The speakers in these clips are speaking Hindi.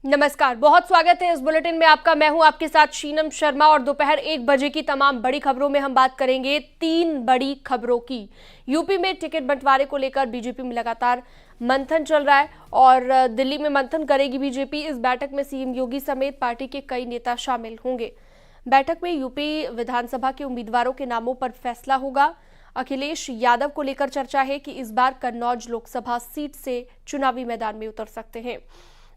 नमस्कार, बहुत स्वागत है इस बुलेटिन में आपका। मैं हूं आपके साथ शीनम शर्मा और दोपहर 1 बजे की तमाम बड़ी खबरों में हम बात करेंगे 3 बड़ी खबरों की। यूपी में टिकट बंटवारे को लेकर बीजेपी में लगातार मंथन चल रहा है और दिल्ली में मंथन करेगी बीजेपी। इस बैठक में सीएम योगी समेत पार्टी के कई नेता शामिल होंगे। बैठक में यूपी विधानसभा के उम्मीदवारों के नामों पर फैसला होगा। अखिलेश यादव को लेकर चर्चा है कि इस बार कन्नौज लोकसभा सीट से चुनावी मैदान में उतर सकते हैं।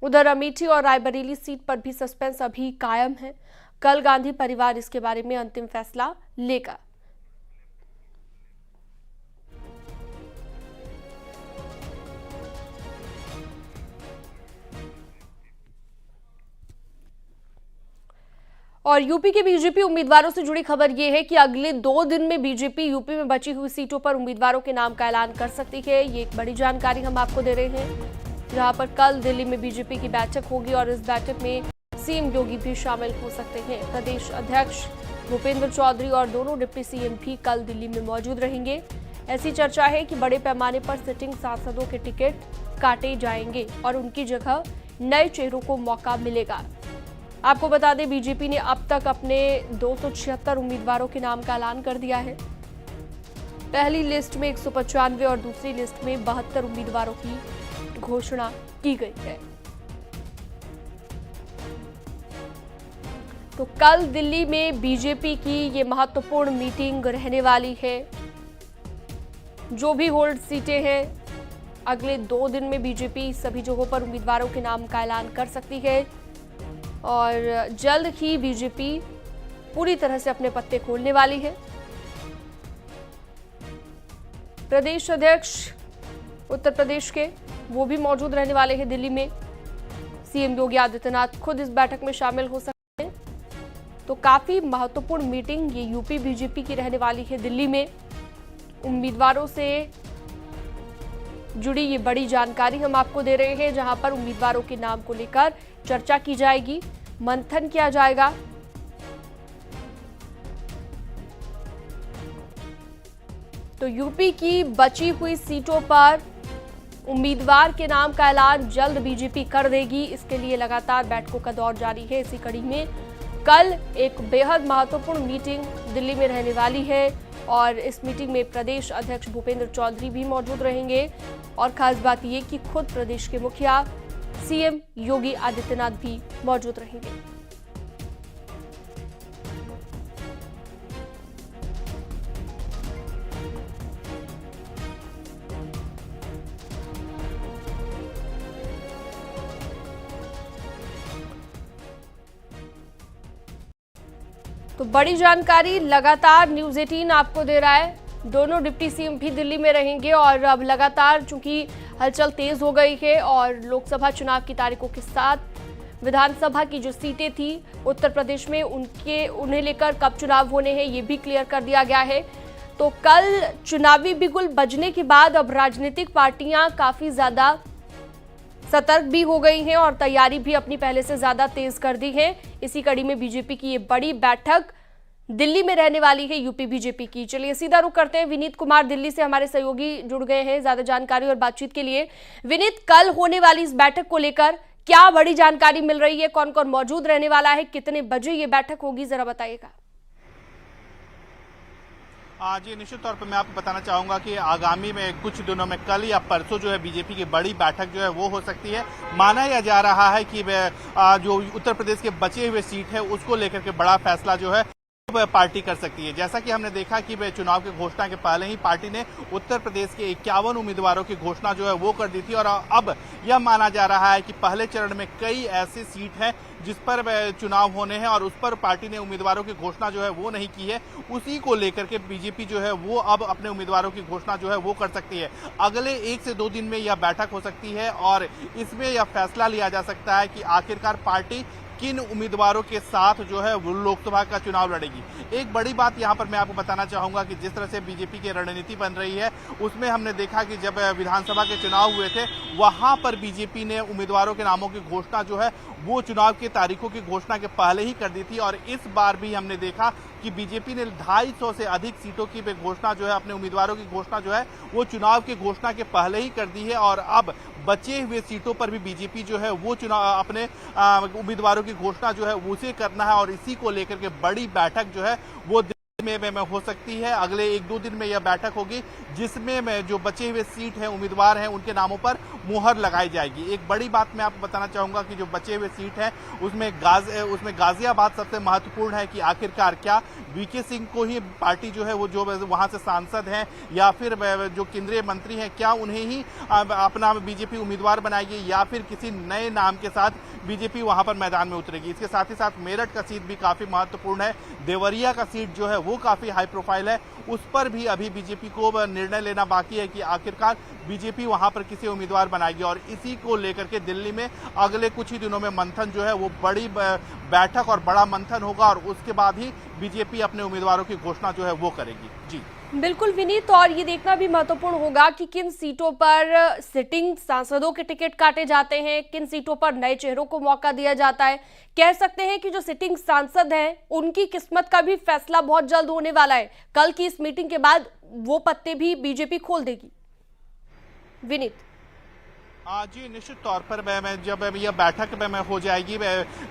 उधर अमेठी और रायबरेली सीट पर भी सस्पेंस अभी कायम है। कल गांधी परिवार इसके बारे में अंतिम फैसला लेगा। और यूपी के बीजेपी उम्मीदवारों से जुड़ी खबर यह है कि अगले 2 दिन में बीजेपी यूपी में बची हुई सीटों पर उम्मीदवारों के नाम का ऐलान कर सकती है। ये एक बड़ी जानकारी हम आपको दे रहे हैं, जहां पर कल दिल्ली में बीजेपी की बैठक होगी और इस बैठक में सीएम योगी भी शामिल हो सकते हैं। प्रदेश अध्यक्ष भूपेंद्र चौधरी और दोनों डिप्टी सीएम भी कल दिल्ली में मौजूद रहेंगे। ऐसी चर्चा है कि बड़े पैमाने पर सिटिंग सांसदों के टिकट काटे जाएंगे और उनकी जगह नए चेहरों को मौका मिलेगा। आपको बता दें, बीजेपी ने अब तक अपने 276 उम्मीदवारों के नाम का ऐलान कर दिया है। पहली लिस्ट में 195 और दूसरी लिस्ट में 72 उम्मीदवारों की घोषणा की गई है। तो कल दिल्ली में बीजेपी की ये महत्वपूर्ण मीटिंग रहने वाली है। जो भी होल्ड सीटें हैं, अगले 2 दिन में बीजेपी सभी जगहों पर उम्मीदवारों के नाम का ऐलान कर सकती है और जल्द ही बीजेपी पूरी तरह से अपने पत्ते खोलने वाली है। प्रदेश अध्यक्ष उत्तर प्रदेश के वो भी मौजूद रहने वाले हैं दिल्ली में। सीएम योगी आदित्यनाथ खुद इस बैठक में शामिल हो सकते हैं। तो काफी महत्वपूर्ण मीटिंग ये यूपी बीजेपी की रहने वाली है दिल्ली में। उम्मीदवारों से जुड़ी ये बड़ी जानकारी हम आपको दे रहे हैं, जहां पर उम्मीदवारों के नाम को लेकर चर्चा की जाएगी, मंथन किया जाएगा। तो यूपी की बची हुई सीटों पर उम्मीदवार के नाम का ऐलान जल्द बीजेपी कर देगी। इसके लिए लगातार बैठकों का दौर जारी है। इसी कड़ी में कल एक बेहद महत्वपूर्ण मीटिंग दिल्ली में रहने वाली है और इस मीटिंग में प्रदेश अध्यक्ष भूपेंद्र चौधरी भी मौजूद रहेंगे और खास बात यह कि खुद प्रदेश के मुखिया सीएम योगी आदित्यनाथ भी मौजूद रहेंगे। तो बड़ी जानकारी लगातार न्यूज़ 18 आपको दे रहा है। दोनों डिप्टी सीएम भी दिल्ली में रहेंगे और अब लगातार चूंकि हलचल तेज हो गई है और लोकसभा चुनाव की तारीखों के साथ विधानसभा की जो सीटें थी उत्तर प्रदेश में उन्हें लेकर कब चुनाव होने हैं ये भी क्लियर कर दिया गया है। तो कल चुनावी बिगुल बजने के बाद अब राजनीतिक पार्टियां काफी ज्यादा सतर्क भी हो गई हैं और तैयारी भी अपनी पहले से ज्यादा तेज कर दी है। इसी कड़ी में बीजेपी की ये बड़ी बैठक दिल्ली में रहने वाली है यूपी बीजेपी की। चलिए सीधा रुख करते हैं, विनीत कुमार दिल्ली से हमारे सहयोगी जुड़ गए हैं ज्यादा जानकारी और बातचीत के लिए। विनीत, कल होने वाली इस बैठक को लेकर क्या बड़ी जानकारी मिल रही है? कौन कौन मौजूद रहने वाला है? कितने बजे ये बैठक होगी, जरा बताइएगा। जी निश्चित तौर पर मैं आपको बताना चाहूंगा कि आगामी में कुछ दिनों में कल या परसों जो है बीजेपी की बड़ी बैठक जो है वो हो सकती है। माना यह जा रहा है कि जो उत्तर प्रदेश के बचे हुए सीट है उसको लेकर के बड़ा फैसला जो है पार्टी कर सकती है। जैसा कि हमने देखा कि चुनाव की घोषणा के पहले ही पार्टी ने उत्तर प्रदेश के 51 उम्मीदवारों की घोषणा जो है वो कर दी थी और अब यह माना जा रहा है कि पहले चरण में कई ऐसी सीट हैं जिस पर चुनाव होने हैं और उस पर पार्टी ने उम्मीदवारों की घोषणा जो है वो नहीं की है। उसी को लेकर के बीजेपी जो है वो अब अपने उम्मीदवारों की घोषणा जो है वो कर सकती है। अगले 1 से 2 दिन में यह बैठक हो सकती है और इसमें यह फैसला लिया जा सकता है कि आखिरकार पार्टी किन उम्मीदवारों के साथ जो है वो लोकसभा का चुनाव लड़ेगी। एक बड़ी बात यहां पर मैं आपको बताना चाहूंगा कि जिस तरह से बीजेपी की रणनीति बन रही है उसमें हमने देखा कि जब विधानसभा के चुनाव हुए थे वहां पर बीजेपी ने उम्मीदवारों के नामों की घोषणा जो है वो चुनाव की तारीखों की घोषणा के पहले ही कर दी थी और इस बार भी हमने देखा कि बीजेपी ने 250 से अधिक सीटों की घोषणा जो है अपने उम्मीदवारों की घोषणा जो है वो चुनाव की घोषणा के पहले ही कर दी है और अब बचे हुए सीटों पर भी बीजेपी जो है वो चुनाव अपने उम्मीदवारों की घोषणा जो है उसे करना है और इसी को लेकर के बड़ी बैठक जो है वो में हो सकती है। अगले 1-2 दिन में यह बैठक होगी जिसमें जो बचे हुए सीट हैं उम्मीदवार हैं उनके नामों पर मुहर लगाई जाएगी। एक बड़ी बात मैं आपको बताना चाहूंगा कि जो बचे हुए सीट हैं उसमें गाजियाबाद सबसे महत्वपूर्ण है कि आखिरकार क्या वीके सिंह को ही पार्टी जो है वो जो वहां से सांसद हैं या फिर जो केंद्रीय मंत्री हैं क्या उन्हें ही अपना बीजेपी उम्मीदवार बनाएगी या फिर किसी नए नाम के साथ बीजेपी वहां पर मैदान में उतरेगी। इसके साथ ही साथ मेरठ का सीट भी काफी महत्वपूर्ण है। देवरिया का सीट जो है वो काफी हाई प्रोफाइल है, उस पर भी अभी बीजेपी को निर्णय लेना बाकी है कि आखिरकार बीजेपी वहां पर किसे उम्मीदवार बनाएगी और इसी को लेकर के दिल्ली में अगले कुछ ही दिनों में मंथन जो है वो बड़ी बैठक और बड़ा मंथन होगा और उसके बाद ही बीजेपी अपने उम्मीदवारों की घोषणा जो है वो करेगी। जी बिल्कुल विनीत, और ये देखना भी महत्वपूर्ण होगा कि किन सीटों पर सिटिंग सांसदों के टिकट काटे जाते हैं, किन सीटों पर नए चेहरों को मौका दिया जाता है। कह सकते हैं कि जो सिटिंग सांसद हैं उनकी किस्मत का भी फैसला बहुत जल्द होने वाला है। कल की इस मीटिंग के बाद वो पत्ते भी बीजेपी खोल देगी। विनीत जी निश्चित तौर पर जब यह बैठक में हो जाएगी,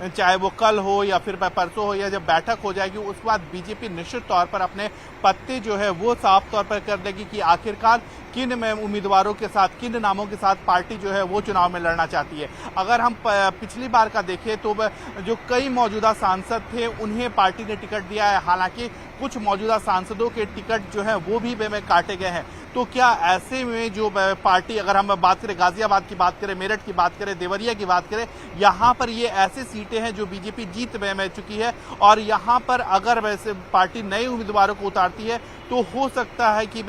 चाहे वो कल हो या फिर परसों हो या जब बैठक हो जाएगी उसके बाद बीजेपी निश्चित तौर पर अपने पत्ते जो है वो साफ तौर पर कर देगी कि आखिरकार किन उम्मीदवारों के साथ किन नामों के साथ पार्टी जो है वो चुनाव में लड़ना चाहती है। अगर हम पिछली बार का देखें तो जो कई मौजूदा सांसद थे उन्हें पार्टी ने टिकट दिया है, हालांकि कुछ मौजूदा सांसदों के टिकट जो है वो भी काटे गए हैं। तो क्या ऐसे में जो पार्टी, अगर हम बात करें गाजियाबाद की बात करें, मेरठ की बात करें, देवरिया की बात करें, यहाँ पर ये ऐसी सीटें हैं जो बीजेपी जीत में चुकी है और यहाँ पर अगर वैसे पार्टी नए उम्मीदवारों को उतारती है तो हो सकता है कि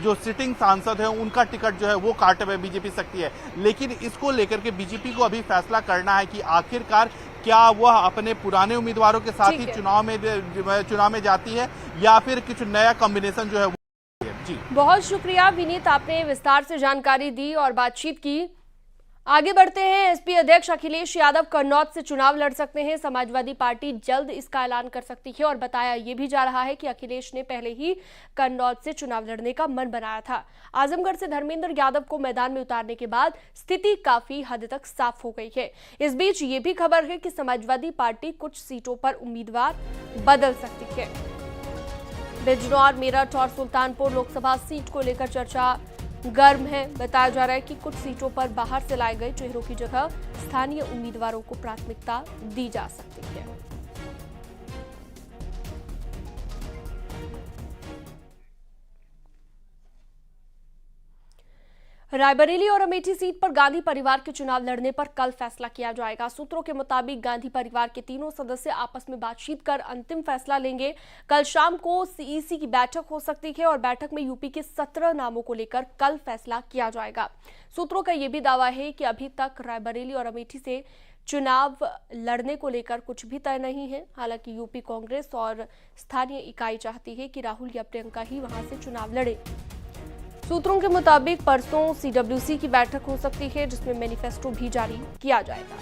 जो सिटिंग सांसद हैं उनका टिकट जो है वो काट में बीजेपी सकती है। लेकिन इसको लेकर के बीजेपी को अभी फैसला करना है कि आखिरकार क्या वह अपने पुराने उम्मीदवारों के साथ ही चुनाव में जाती है या फिर कुछ नया कॉम्बिनेशन जो है। जी बहुत शुक्रिया विनीत, आपने विस्तार से जानकारी दी और बातचीत की। आगे बढ़ते हैं। एसपी अध्यक्ष अखिलेश यादव कन्नौज से चुनाव लड़ सकते हैं। समाजवादी पार्टी जल्द इसका ऐलान कर सकती है और बताया यह भी जा रहा है कि अखिलेश ने पहले ही कन्नौज से चुनाव लड़ने का मन बनाया था। आजमगढ़ से धर्मेंद्र यादव को मैदान में उतारने के बाद स्थिति काफी हद तक साफ हो गई है। इस बीच ये भी खबर है कि समाजवादी पार्टी कुछ सीटों पर उम्मीदवार बदल सकती है। बिजनौर, मेरठ और सुल्तानपुर लोकसभा सीट को लेकर चर्चा गर्म है। बताया जा रहा है कि कुछ सीटों पर बाहर से लाए गए चेहरों की जगह स्थानीय उम्मीदवारों को प्राथमिकता दी जा सकती है। रायबरेली और अमेठी सीट पर गांधी परिवार के चुनाव लड़ने पर कल फैसला किया जाएगा। सूत्रों के मुताबिक गांधी परिवार के तीनों सदस्य आपस में बातचीत कर अंतिम फैसला लेंगे। कल शाम को सीईसी की बैठक हो सकती है और बैठक में यूपी के 17 नामों को लेकर कल फैसला किया जाएगा। सूत्रों का यह भी दावा है कि अभी तक रायबरेली और अमेठी से चुनाव लड़ने को लेकर कुछ भी तय नहीं है। हालांकि यूपी कांग्रेस और स्थानीय इकाई चाहती है कि राहुल या प्रियंका ही वहां से चुनाव लड़े। सूत्रों के मुताबिक परसों सीडब्ल्यूसी की बैठक हो सकती है जिसमें मैनिफेस्टो भी जारी किया जाएगा।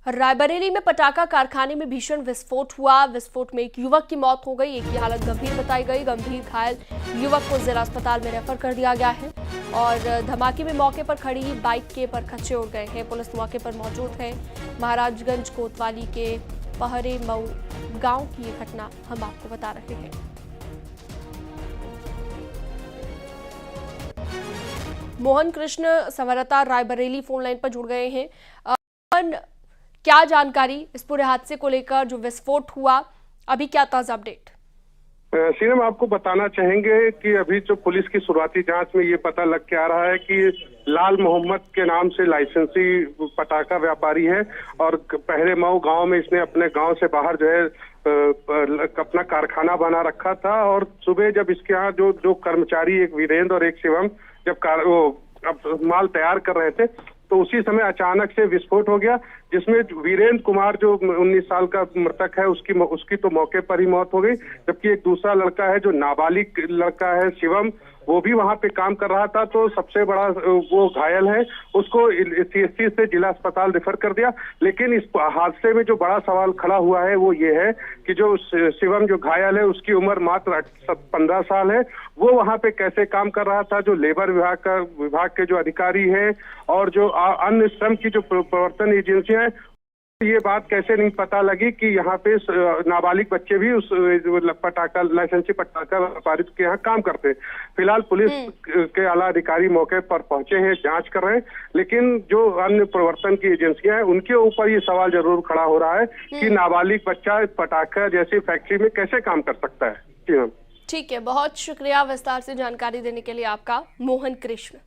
रायबरेली में पटाखा कारखाने में भीषण विस्फोट हुआ। विस्फोट में एक युवक की मौत हो गई, एक की हालत गंभीर बताई गई। गंभीर घायल युवक को जिला अस्पताल में रेफर कर दिया गया है और धमाके में मौके पर खड़ी बाइक के परखच्चे उड़ गए हैं। पुलिस मौके पर मौजूद है। महाराजगंज कोतवाली के पहरे मऊ गांव की ये घटना हम आपको बता रहे हैं। मोहन कृष्ण संवरता रायबरेली फोन लाइन पर जुड़ गए हैं। क्या जानकारी इस पूरे हादसे को लेकर, जो विस्फोट हुआ, अभी क्या ताजा अपडेट? सीएम आपको बताना चाहेंगे कि अभी जो पुलिस की शुरुआती जांच में ये पता लग के आ रहा है कि लाल मोहम्मद के नाम से लाइसेंसी पटाखा व्यापारी है और पहले मऊ गांव में इसने अपने गांव से बाहर जो है अपना कारखाना बना रखा था और सुबह जब इसके यहाँ जो कर्मचारी, एक वीरेंद्र और एक शिवम, जब माल तैयार कर रहे थे तो उसी समय अचानक से विस्फोट हो गया, जिसमें वीरेंद्र कुमार जो 19 साल का मृतक है उसकी तो मौके पर ही मौत हो गई, जबकि एक दूसरा लड़का है जो नाबालिग लड़का है शिवम, वो भी वहां पे काम कर रहा था। तो सबसे बड़ा वो घायल है, उसको CHC से जिला अस्पताल रेफर कर दिया। लेकिन इस हादसे में जो बड़ा सवाल खड़ा हुआ है वो ये है कि जो शिवम जो घायल है उसकी उम्र मात्र 15 साल है। वो वहां पे कैसे काम कर रहा था? जो लेबर विभाग के जो अधिकारी हैं और जो अन्य श्रम की जो प्रवर्तन एजेंसियां हैं, ये बात कैसे नहीं पता लगी कि यहाँ पे नाबालिग बच्चे भी उस पटाखा लाइसेंसी पटाखा व्यापारी के यहाँ काम करते हैं। फिलहाल पुलिस के आला अधिकारी मौके पर पहुंचे हैं, जांच कर रहे हैं। लेकिन जो अन्य प्रवर्तन की एजेंसियां हैं उनके ऊपर ये सवाल जरूर खड़ा हो रहा है कि नाबालिग बच्चा पटाखा जैसी फैक्ट्री में कैसे काम कर सकता है। जी मैम। ठीक है, बहुत शुक्रिया विस्तार से जानकारी देने के लिए आपका, मोहन कृष्ण।